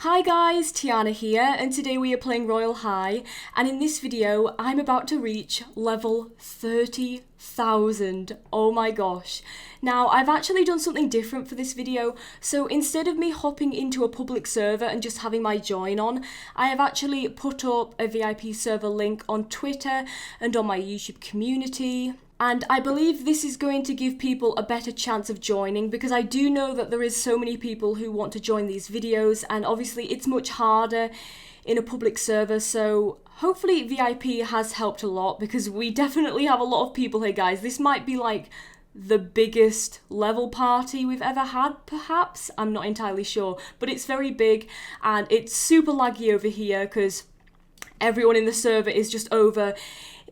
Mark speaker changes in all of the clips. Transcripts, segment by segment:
Speaker 1: Hi guys, Tiana here, and today we are playing Royale High, and in this video I'm about to reach level 30,000. Oh my gosh. Now, I've actually done something different for this video, so instead of me hopping into a public server and just having my join on, I have actually put up a VIP server link on Twitter and on my YouTube community. And I believe this is going to give people a better chance of joining, because I do know that there is so many people who want to join these videos, and obviously it's much harder in a public server, so hopefully VIP has helped a lot, because we definitely have a lot of people here, guys. This might be like the biggest level party we've ever had, perhaps? I'm not entirely sure, but it's very big, and it's super laggy over here, because everyone in the server is just over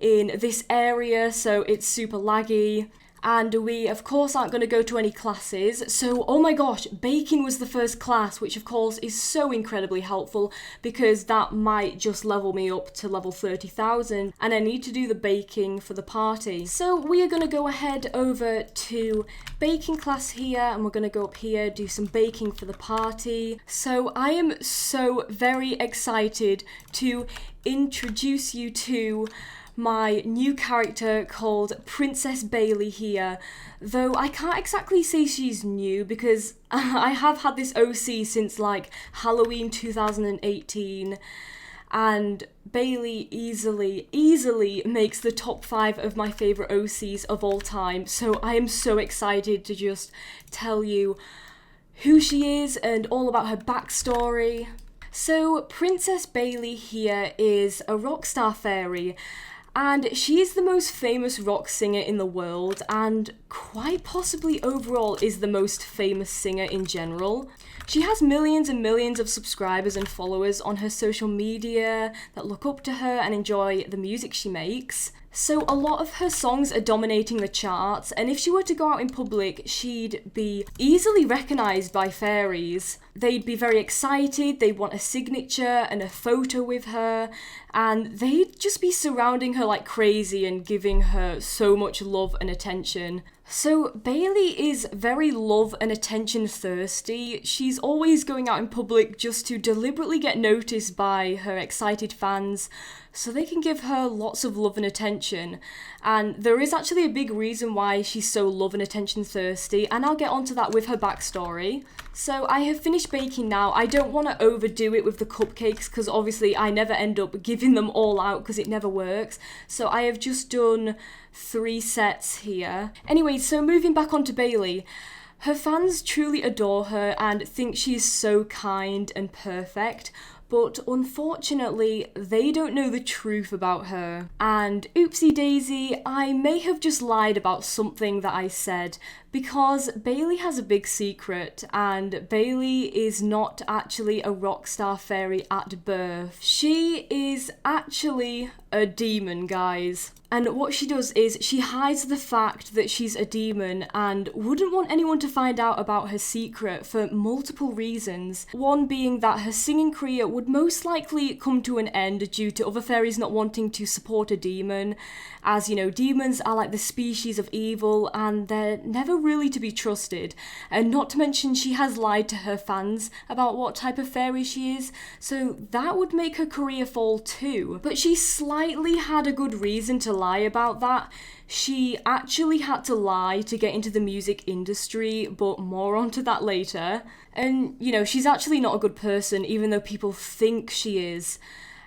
Speaker 1: in this area, so it's super laggy. And we of course aren't going to go to any classes, so oh my gosh, baking was the first class, which of course is so incredibly helpful because that might just level me up to level 30,000, and I need to do the baking for the party. So we are going to go ahead over to baking class here, and we're going to go up here, do some baking for the party. So I am so very excited to introduce you to my new character called Princess Bailey here, though I can't exactly say she's new because I have had this OC since like Halloween 2018, and Bailey easily makes the top 5 of my favourite OCs of all time, so I am so excited to just tell you who she is and all about her backstory. So Princess Bailey here is a rockstar fairy, and she is the most famous rock singer in the world, and quite possibly overall is the most famous singer in general. She has millions and millions of subscribers and followers on her social media that look up to her and enjoy the music she makes. So a lot of her songs are dominating the charts, and if she were to go out in public, she'd be easily recognised by fairies. They'd be very excited, they'd want a signature and a photo with her, and they'd just be surrounding her like crazy and giving her so much love and attention. So Bailey is very love and attention thirsty. She's always going out in public just to deliberately get noticed by her excited fans so they can give her lots of love and attention. And there is actually a big reason why she's so love and attention thirsty, and I'll get onto that with her backstory. So I have finished baking now. I don't want to overdo it with the cupcakes because obviously I never end up giving them all out because it never works. So I have just done 3 sets here. Anyway, so moving back onto Bailey. Her fans truly adore her and think she is so kind and perfect, but unfortunately they don't know the truth about her. And oopsie daisy, I may have just lied about something that I said, because Bailey has a big secret, and Bailey is not actually a rockstar fairy at birth. She is actually a demon, guys. And what she does is she hides the fact that she's a demon and wouldn't want anyone to find out about her secret for multiple reasons. One being that her singing career would most likely come to an end due to other fairies not wanting to support a demon. As you know, demons are like the species of evil and they're never really to be trusted. And not to mention she has lied to her fans about what type of fairy she is, so that would make her career fall too. But she slightly had a good reason to lie about that. She actually had to lie to get into the music industry, but more onto that later. And you know, she's actually not a good person, even though people think she is.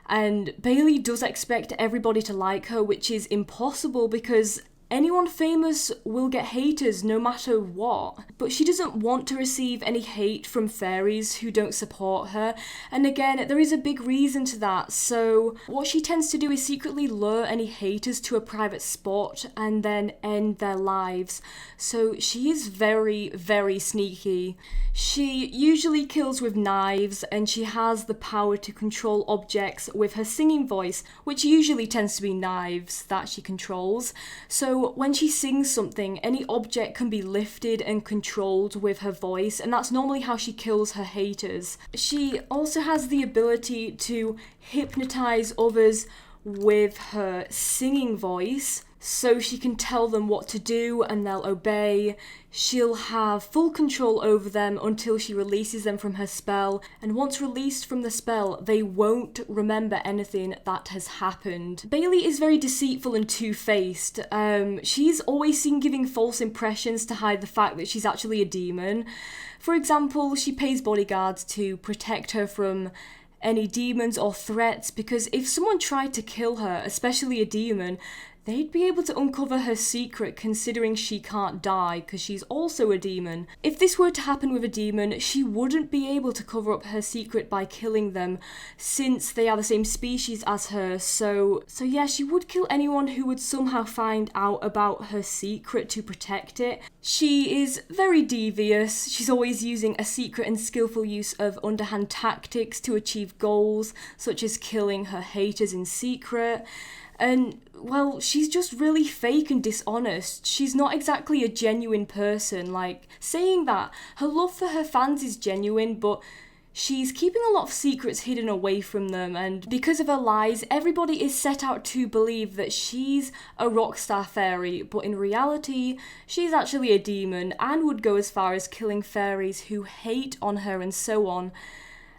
Speaker 1: And Bailey does expect everybody to like her, which is impossible because anyone famous will get haters no matter what. But she doesn't want to receive any hate from fairies who don't support her. And again, there is a big reason to that. So what she tends to do is secretly lure any haters to a private spot and then end their lives. So she is very sneaky. She usually kills with knives, and she has the power to control objects with her singing voice, which usually tends to be knives that she controls. So when she sings something, any object can be lifted and controlled with her voice, and that's normally how she kills her haters. She also has the ability to hypnotize others with her singing voice. so she can tell them what to do and they'll obey. She'll have full control over them until she releases them from her spell, and once released from the spell, they won't remember anything that has happened. Bailey is very deceitful and two-faced. She's always seen giving false impressions to hide the fact that she's actually a demon. For example, she pays bodyguards to protect her from any demons or threats, because if someone tried to kill her, especially a demon, they'd be able to uncover her secret, considering she can't die because she's also a demon. If this were to happen with a demon, she wouldn't be able to cover up her secret by killing them, since they are the same species as her. So yeah, she would kill anyone who would somehow find out about her secret to protect it. She is very devious. She's always using a secret and skillful use of underhand tactics to achieve goals, such as killing her haters in secret. And, well, she's just really fake and dishonest. She's not exactly a genuine person. Like, saying that, her love for her fans is genuine, but she's keeping a lot of secrets hidden away from them, and because of her lies, everybody is set out to believe that she's a rockstar fairy, but in reality, she's actually a demon and would go as far as killing fairies who hate on her and so on.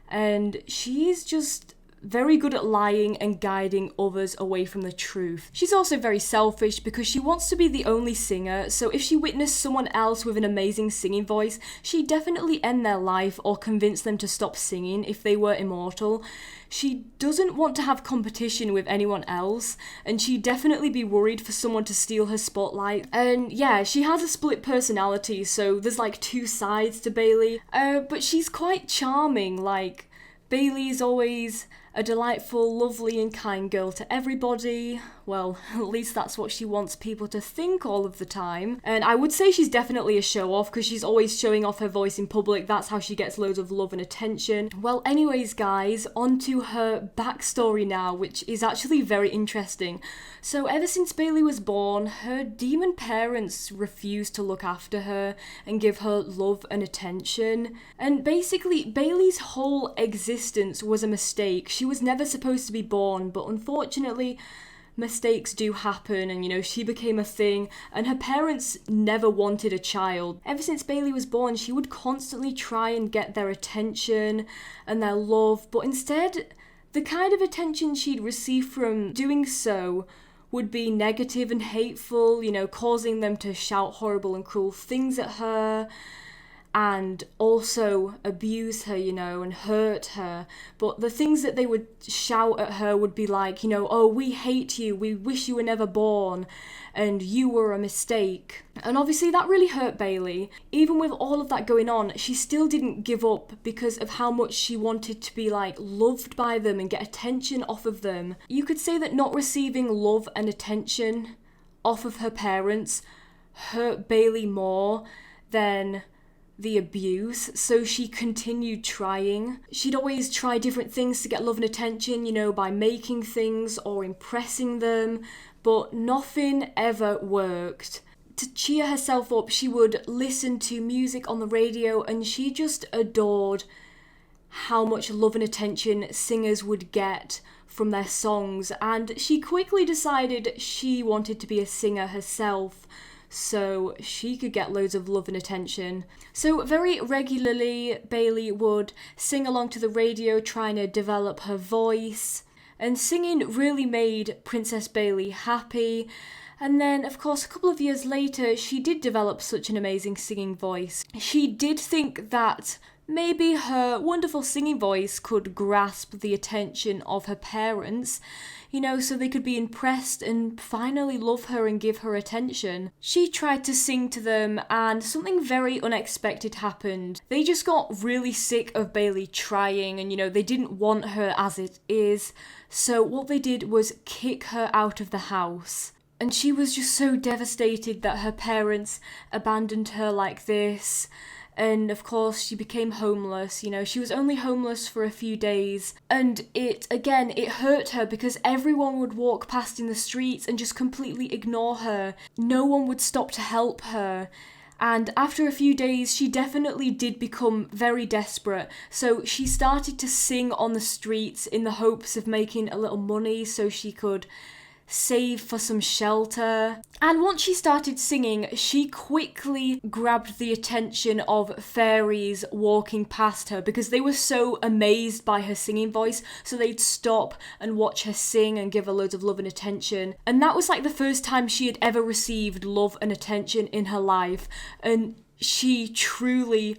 Speaker 1: And she is just very good at lying and guiding others away from the truth. She's also very selfish because she wants to be the only singer, so if she witnessed someone else with an amazing singing voice, she'd definitely end their life or convince them to stop singing if they were immortal. She doesn't want to have competition with anyone else, and she'd definitely be worried for someone to steal her spotlight. And yeah, she has a split personality, so there's like two sides to Bailey, but she's quite charming. Like, Bailey is always a delightful, lovely and kind girl to everybody. Well, at least that's what she wants people to think all of the time. And I would say she's definitely a show-off because she's always showing off her voice in public. That's how she gets loads of love and attention. Well, anyways, guys, on to her backstory now, which is actually very interesting. So ever since Bailey was born, her demon parents refused to look after her and give her love and attention. And basically, Bailey's whole existence was a mistake. She was never supposed to be born, but unfortunately, mistakes do happen, and she became a thing, and her parents never wanted a child. Ever since Bailey was born, she would constantly try and get their attention and their love, but instead, the kind of attention she'd receive from doing so would be negative and hateful, causing them to shout horrible and cruel things at her, and also abuse her, and hurt her. But the things that they would shout at her would be like, oh, we hate you, we wish you were never born, and you were a mistake. And obviously that really hurt Bailey. Even with all of that going on, she still didn't give up because of how much she wanted to be loved by them and get attention off of them. You could say that not receiving love and attention off of her parents hurt Bailey more than the abuse, so she continued trying. She'd always try different things to get love and attention, by making things or impressing them, but nothing ever worked. To cheer herself up, she would listen to music on the radio, and she just adored how much love and attention singers would get from their songs, and she quickly decided she wanted to be a singer herself, so she could get loads of love and attention. So very regularly, Bailey would sing along to the radio, trying to develop her voice, and singing really made Princess Bailey happy. And then, of course, a couple of years later, she did develop such an amazing singing voice. She did think that maybe her wonderful singing voice could grasp the attention of her parents, so they could be impressed and finally love her and give her attention. She tried to sing to them, and something very unexpected happened. They just got really sick of Bailey trying, and they didn't want her as it is, so what they did was kick her out of the house. And she was just so devastated that her parents abandoned her like this. And of course, she became homeless. She was only homeless for a few days. And it hurt her because everyone would walk past in the streets and just completely ignore her. No one would stop to help her. And after a few days, she definitely did become very desperate. So she started to sing on the streets in the hopes of making a little money so she could save for some shelter. And once she started singing, she quickly grabbed the attention of fairies walking past her because they were so amazed by her singing voice, so they'd stop and watch her sing and give her loads of love and attention. And that was like the first time she had ever received love and attention in her life, and she truly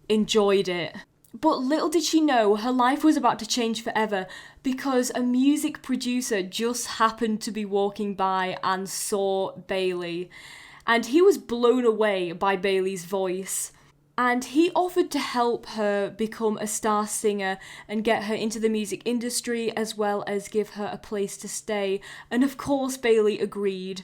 Speaker 1: enjoyed it. But little did she know, her life was about to change forever because a music producer just happened to be walking by and saw Bailey. And he was blown away by Bailey's voice. And he offered to help her become a star singer and get her into the music industry, as well as give her a place to stay. And of course, Bailey agreed.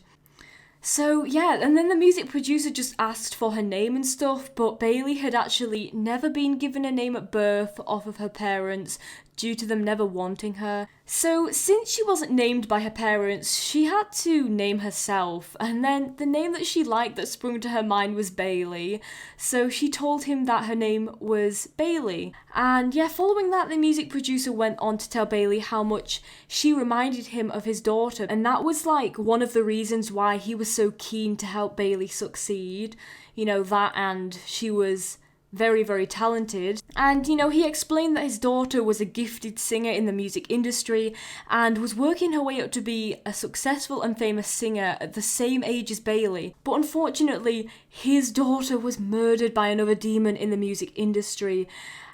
Speaker 1: So yeah, and then the music producer just asked for her name and stuff, but Bailey had actually never been given a name at birth off of her parents due to them never wanting her. So since she wasn't named by her parents, she had to name herself, and then the name that she liked that sprung to her mind was Bailey. So she told him that her name was Bailey. And yeah, following that, the music producer went on to tell Bailey how much she reminded him of his daughter, and that was like one of the reasons why he was so keen to help Bailey succeed. You know, that and she was very, very talented. And, you know, he explained that his daughter was a gifted singer in the music industry and was working her way up to be a successful and famous singer at the same age as Bailey. But unfortunately, his daughter was murdered by another demon in the music industry.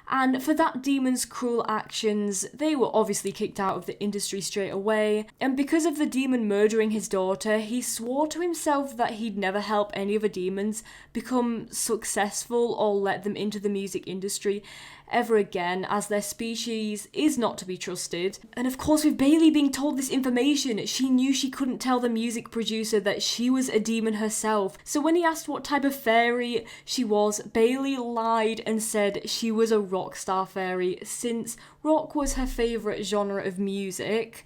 Speaker 1: And for that demon's cruel actions, they were obviously kicked out of the industry straight away. And because of the demon murdering his daughter, he swore to himself that he'd never help any other demons become successful or let them into the music industry ever again, as their species is not to be trusted. And of course, with Bailey being told this information, she knew she couldn't tell the music producer that she was a demon herself. So when he asked what type of fairy she was, Bailey lied and said she was a rockstar fairy, since rock was her favourite genre of music.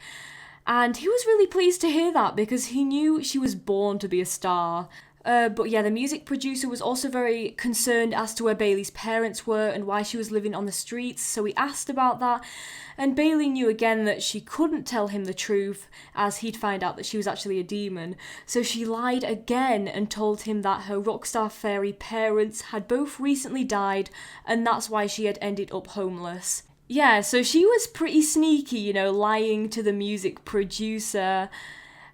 Speaker 1: And he was really pleased to hear that because he knew she was born to be a star. But yeah, the music producer was also very concerned as to where Bailey's parents were and why she was living on the streets, so he asked about that, and Bailey knew again that she couldn't tell him the truth, as he'd find out that she was actually a demon, so she lied again and told him that her rockstar fairy parents had both recently died, and that's why she had ended up homeless. Yeah, so she was pretty sneaky, you know, lying to the music producer,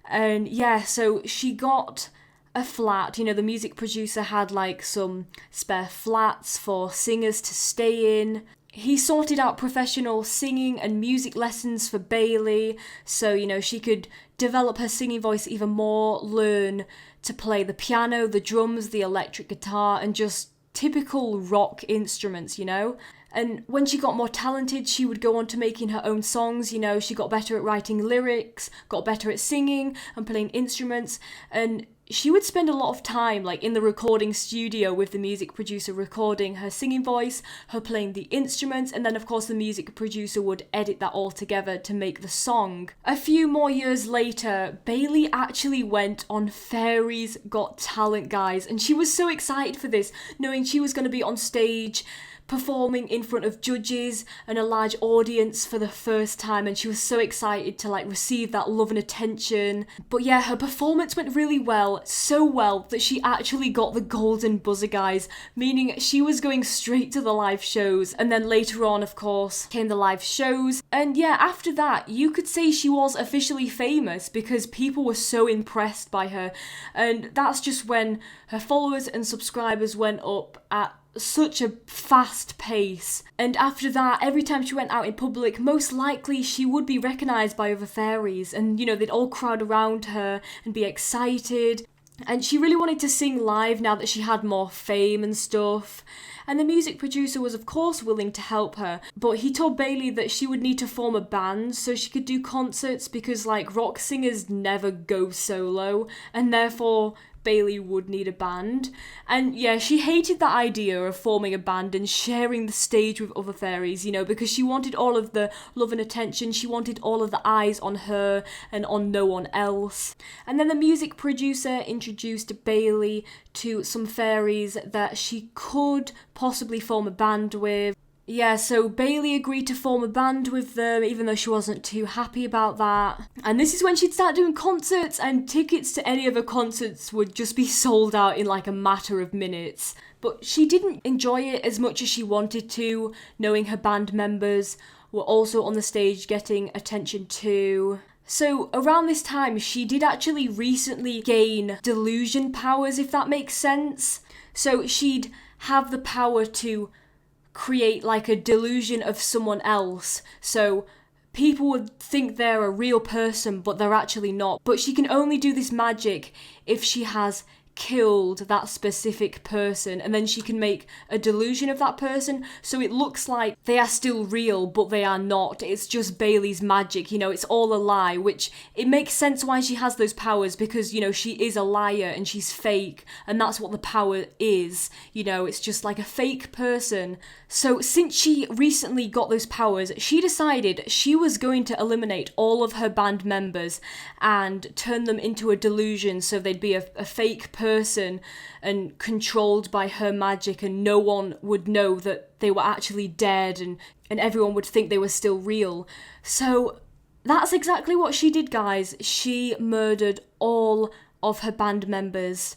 Speaker 1: and yeah, so she got a flat. You know, the music producer had like some spare flats for singers to stay in. He sorted out professional singing and music lessons for Bailey, so, you know, she could develop her singing voice even more, learn to play the piano, the drums, the electric guitar, and just typical rock instruments, you know? And when she got more talented, she would go on to making her own songs. You know, she got better at writing lyrics, got better at singing and playing instruments, and she would spend a lot of time like in the recording studio with the music producer, recording her singing voice, her playing the instruments, and then of course the music producer would edit that all together to make the song. A few more years later, Bailey actually went on Fairy's Got Talent, guys, and she was so excited for this, knowing she was going to be on stage performing in front of judges and a large audience for the first time, and she was so excited to like receive that love and attention. But yeah, her performance went really well, so well that she actually got the golden buzzer, guys, meaning she was going straight to the live shows. And then later on, of course, came the live shows, and yeah, after that you could say she was officially famous because people were so impressed by her, and that's just when her followers and subscribers went up at such a fast pace. And after that, every time she went out in public, most likely she would be recognised by other fairies, and you know, they'd all crowd around her and be excited. And she really wanted to sing live now that she had more fame and stuff. And the music producer was of course willing to help her, but he told Bailey that she would need to form a band so she could do concerts, because like rock singers never go solo, and therefore Bailey would need a band. And yeah, she hated the idea of forming a band and sharing the stage with other fairies, you know, because she wanted all of the love and attention, she wanted all of the eyes on her and on no one else. And then the music producer introduced Bailey to some fairies that she could possibly form a band with. Yeah, so Bailey agreed to form a band with them, even though she wasn't too happy about that. And this is when she'd start doing concerts, and tickets to any of her concerts would just be sold out in like a matter of minutes. But she didn't enjoy it as much as she wanted to, knowing her band members were also on the stage getting attention too. So around this time, she did actually recently gain delusion powers, if that makes sense. So she'd have the power to create like a delusion of someone else. So people would think they're a real person, but they're actually not. But she can only do this magic if she has killed that specific person, and then she can make a delusion of that person so it looks like they are still real, but they are not. It's just Bailey's magic, you know, it's all a lie, which it makes sense why she has those powers, because, you know, she is a liar and she's fake, and that's what the power is, you know, it's just like a fake person. So since she recently got those powers, she decided she was going to eliminate all of her band members and turn them into a delusion, so they'd be a fake person and controlled by her magic, and no one would know that they were actually dead, and everyone would think they were still real. So that's exactly what she did, guys. She murdered all of her band members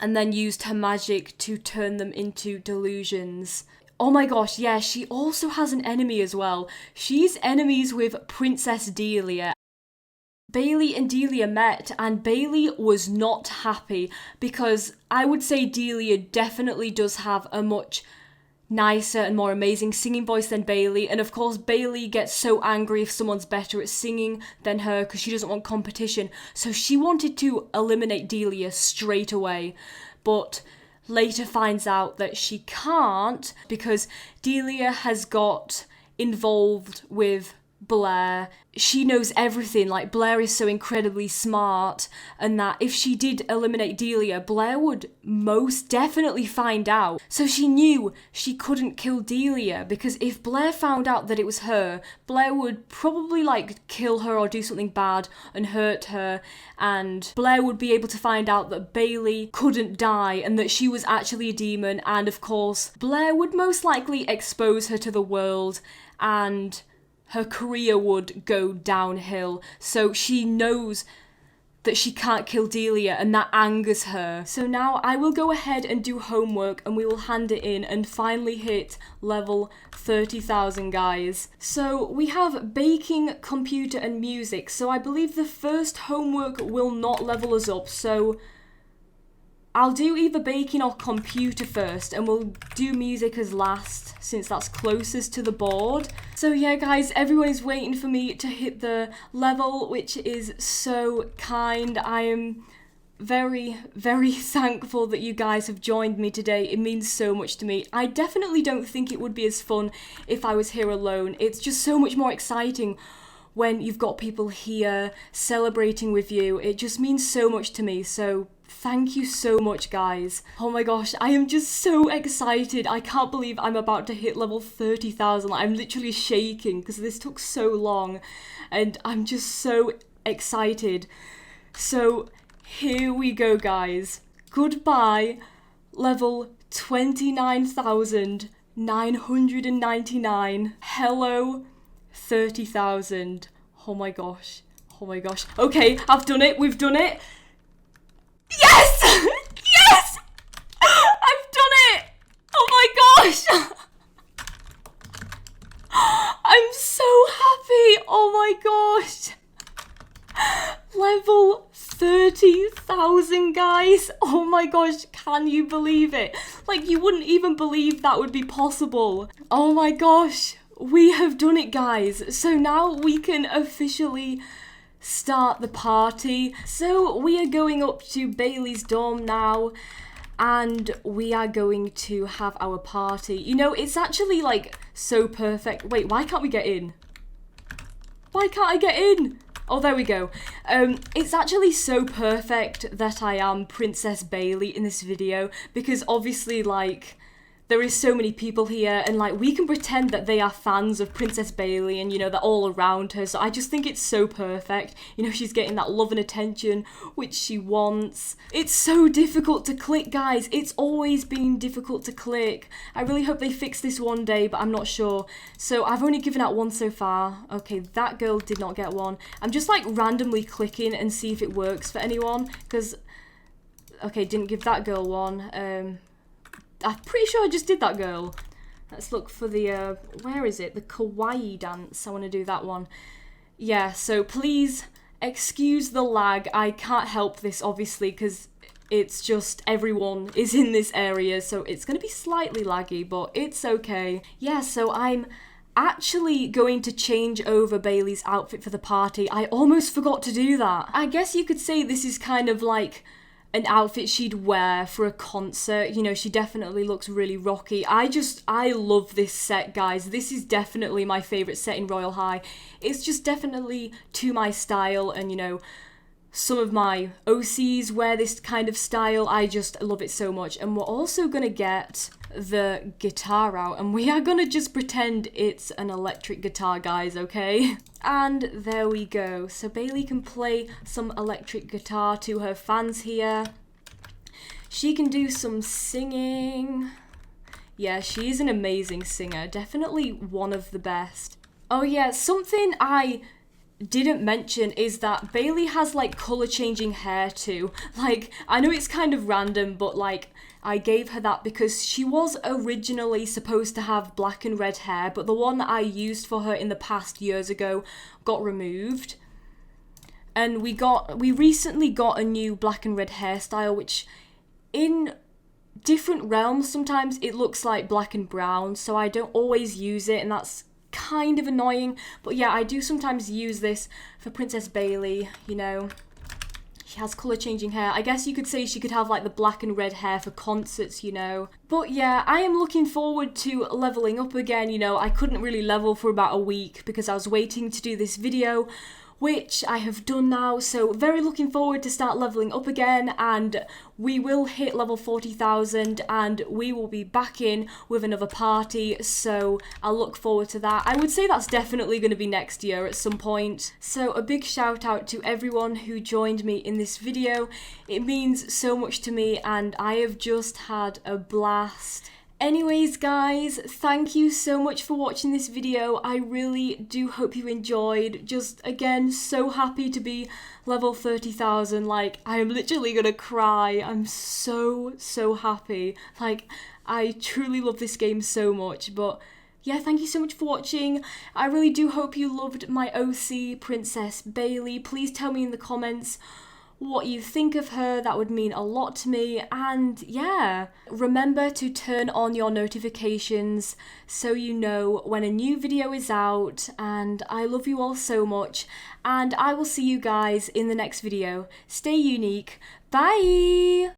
Speaker 1: and then used her magic to turn them into delusions. Oh my gosh, yeah, she also has an enemy as well. She's enemies with Princess Delia. Bailey and Delia met, and Bailey was not happy because I would say Delia definitely does have a much nicer and more amazing singing voice than Bailey, and of course Bailey gets so angry if someone's better at singing than her because she doesn't want competition, so she wanted to eliminate Delia straight away, but later finds out that she can't because Delia has got involved with Blair. She knows everything, like Blair is so incredibly smart, and that if she did eliminate Delia, Blair would most definitely find out. So she knew she couldn't kill Delia, because if Blair found out that it was her, Blair would probably like kill her or do something bad and hurt her, and Blair would be able to find out that Bailey couldn't die and that she was actually a demon, and of course Blair would most likely expose her to the world and her career would go downhill. So she knows that she can't kill Delia, and that angers her. So now I will go ahead and do homework, and we will hand it in and finally hit level 30,000, guys. So we have baking, computer, and music. So I believe the first homework will not level us up. So I'll do either baking or computer first, and we'll do music as last, since that's closest to the board. So yeah, guys, everyone is waiting for me to hit the level, which is so kind. I am very, very thankful that you guys have joined me today. It means so much to me. I definitely don't think it would be as fun if I was here alone. It's just so much more exciting when you've got people here celebrating with you. It just means so much to me. So thank you so much, guys. Oh my gosh, I am just so excited. I can't believe I'm about to hit level 30,000. I'm literally shaking because this took so long, and I'm just so excited. So here we go, guys. Goodbye, level 29,999. Hello, 30,000. Oh my gosh. Oh my gosh. Okay, I've done it. We've done it. Yes! Yes! I've done it! Oh my gosh! I'm so happy! Oh my gosh! Level 30,000, guys! Oh my gosh, can you believe it? Like, you wouldn't even believe that would be possible. Oh my gosh, we have done it, guys. So now we can officially start the party. So we are going up to Bailey's dorm now, and we are going to have our party. You know, it's actually like so perfect. Wait, why can't we get in? Why can't I get in? Oh, there we go. It's actually so perfect that I am Princess Bailey in this video, because obviously, like, there is so many people here, and like we can pretend that they are fans of Princess Bailey, and you know, they're all around her. So I just think it's so perfect. You know, she's getting that love and attention which she wants. It's so difficult to click, guys. It's always been difficult to click. I really hope they fix this one day, but I'm not sure. So I've only given out one so far. Okay, that girl did not get one. I'm just like randomly clicking and see if it works for anyone, because okay, didn't give that girl one. I'm pretty sure I just did that girl. Let's look for the, where is it? The kawaii dance. I want to do that one. Yeah, so please excuse the lag. I can't help this, obviously, because it's just everyone is in this area, so it's going to be slightly laggy, but it's okay. Yeah, so I'm actually going to change over Bailey's outfit for the party. I almost forgot to do that. I guess you could say this is kind of like an outfit she'd wear for a concert. You know, she definitely looks really rocky. I love this set, guys. This is definitely my favourite set in Royale High. It's just definitely to my style, and you know, some of my OCs wear this kind of style. I just love it so much. And we're also gonna get the guitar out, and we are gonna just pretend it's an electric guitar, guys, okay? And there we go. So Bailey can play some electric guitar to her fans here. She can do some singing. Yeah, she's an amazing singer. Definitely one of the best. Oh yeah, something I didn't mention is that Bailey has like color changing hair too. Like, I know it's kind of random, but like I gave her that because she was originally supposed to have black and red hair, but the one that I used for her in the past years ago got removed. And we recently got a new black and red hairstyle, which in different realms sometimes it looks like black and brown, so I don't always use it, and that's kind of annoying. But yeah, I do sometimes use this for Princess Bailey. You know, she has color changing hair. I guess you could say she could have like the black and red hair for concerts, you know. But yeah, I am looking forward to leveling up again. You know, I couldn't really level for about a week because I was waiting to do this video, which I have done now, so very looking forward to start leveling up again, and we will hit level 40,000 and we will be back in with another party, so I'll look forward to that. I would say that's definitely going to be next year at some point. So a big shout out to everyone who joined me in this video. It means so much to me and I have just had a blast. Anyways guys, thank you so much for watching this video. I really do hope you enjoyed. Just again, so happy to be level 30,000. Like, I am literally gonna cry. I'm so happy. Like, I truly love this game so much. But yeah, thank you so much for watching. I really do hope you loved my OC, Princess Bailey. Please tell me in the comments what you think of her. That would mean a lot to me. And yeah, remember to turn on your notifications so you know when a new video is out. And I love you all so much, and I will see you guys in the next video. Stay unique. Bye.